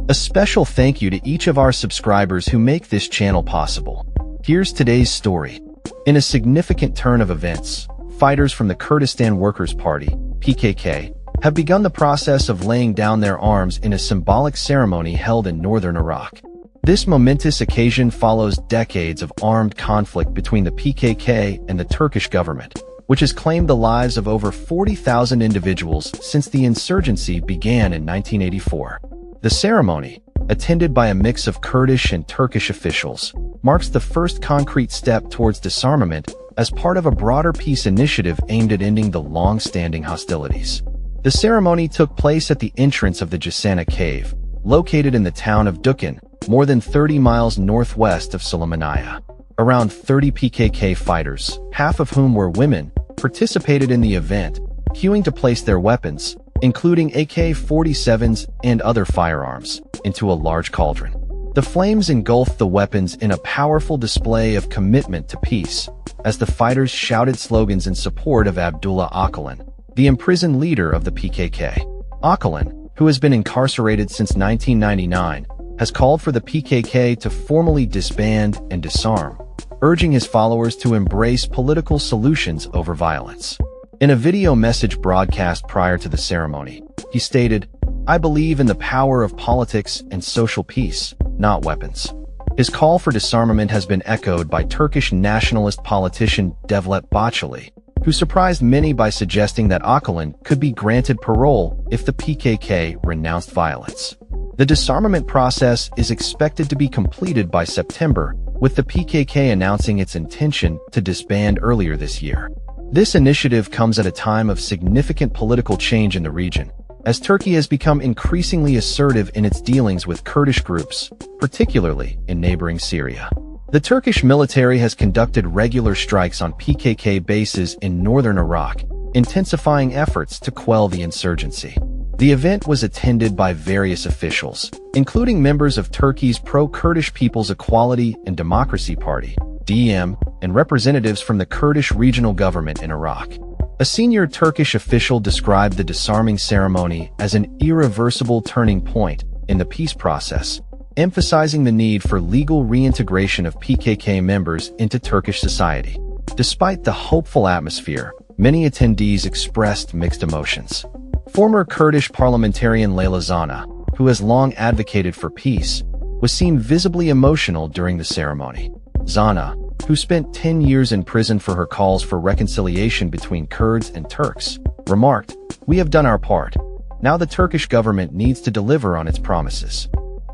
A special thank you to each of our subscribers who make this channel possible. Here's today's story. In a significant turn of events, fighters from the Kurdistan Workers Party, PKK, have begun the process of laying down their arms in a symbolic ceremony held in northern Iraq. This momentous occasion follows decades of armed conflict between the PKK and the Turkish government, which has claimed the lives of over 40,000 individuals since the insurgency began in 1984. The ceremony, attended by a mix of Kurdish and Turkish officials, marks the first concrete step towards disarmament as part of a broader peace initiative aimed at ending the long-standing hostilities. The ceremony took place at the entrance of the Jasana Cave, located in the town of Dukhan, more than 30 miles northwest of Sulaymaniyah. Around 30 PKK fighters, half of whom were women, participated in the event, queuing to place their weapons, including AK-47s and other firearms, into a large cauldron. The flames engulfed the weapons in a powerful display of commitment to peace, as the fighters shouted slogans in support of Abdullah Öcalan, the imprisoned leader of the PKK. Öcalan, who has been incarcerated since 1999, has called for the PKK to formally disband and disarm, urging his followers to embrace political solutions over violence. In a video message broadcast prior to the ceremony, he stated, "I believe in the power of politics and social peace, not weapons." His call for disarmament has been echoed by Turkish nationalist politician Devlet Bahçeli, who surprised many by suggesting that Öcalan could be granted parole if the PKK renounced violence. The disarmament process is expected to be completed by September, with the PKK announcing its intention to disband earlier this year. This initiative comes at a time of significant political change in the region, as Turkey has become increasingly assertive in its dealings with Kurdish groups, particularly in neighboring Syria. The Turkish military has conducted regular strikes on PKK bases in northern Iraq, intensifying efforts to quell the insurgency. The event was attended by various officials, including members of Turkey's pro-Kurdish People's Equality and Democracy Party, (DEM), and representatives from the Kurdish regional government in Iraq. A senior Turkish official described the disarming ceremony as an irreversible turning point in the peace process, emphasizing the need for legal reintegration of PKK members into Turkish society. Despite the hopeful atmosphere, many attendees expressed mixed emotions. Former Kurdish parliamentarian Leyla Zana, who has long advocated for peace, was seen visibly emotional during the ceremony. Zana, who spent 10 years in prison for her calls for reconciliation between Kurds and Turks, remarked, "We have done our part. Now the Turkish government needs to deliver on its promises."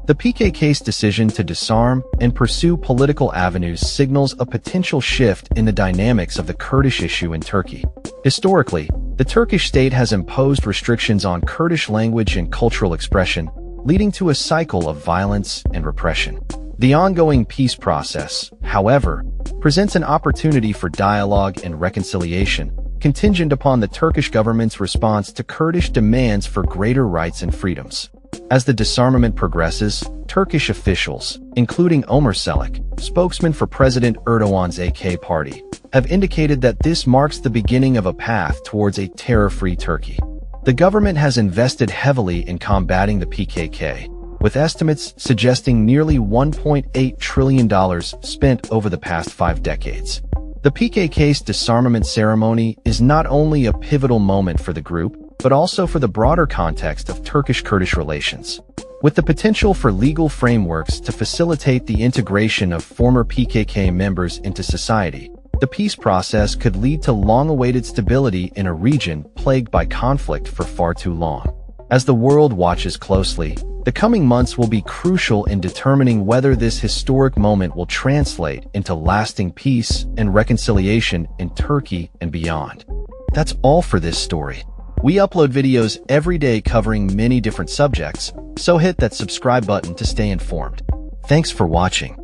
The PKK's decision to disarm and pursue political avenues signals a potential shift in the dynamics of the Kurdish issue in Turkey. Historically, the Turkish state has imposed restrictions on Kurdish language and cultural expression, leading to a cycle of violence and repression. The ongoing peace process, however, presents an opportunity for dialogue and reconciliation, contingent upon the Turkish government's response to Kurdish demands for greater rights and freedoms. As the disarmament progresses, Turkish officials, including Ömer Çelik, spokesman for President Erdogan's AK party, have indicated that this marks the beginning of a path towards a terror-free Turkey. The government has invested heavily in combating the PKK, with estimates suggesting nearly $1.8 trillion spent over the past 5 decades. The PKK's disarmament ceremony is not only a pivotal moment for the group, but also for the broader context of Turkish-Kurdish relations. With the potential for legal frameworks to facilitate the integration of former PKK members into society, the peace process could lead to long-awaited stability in a region plagued by conflict for far too long. As the world watches closely, the coming months will be crucial in determining whether this historic moment will translate into lasting peace and reconciliation in Turkey and beyond. That's all for this story. We upload videos every day covering many different subjects, so hit that subscribe button to stay informed. Thanks for watching.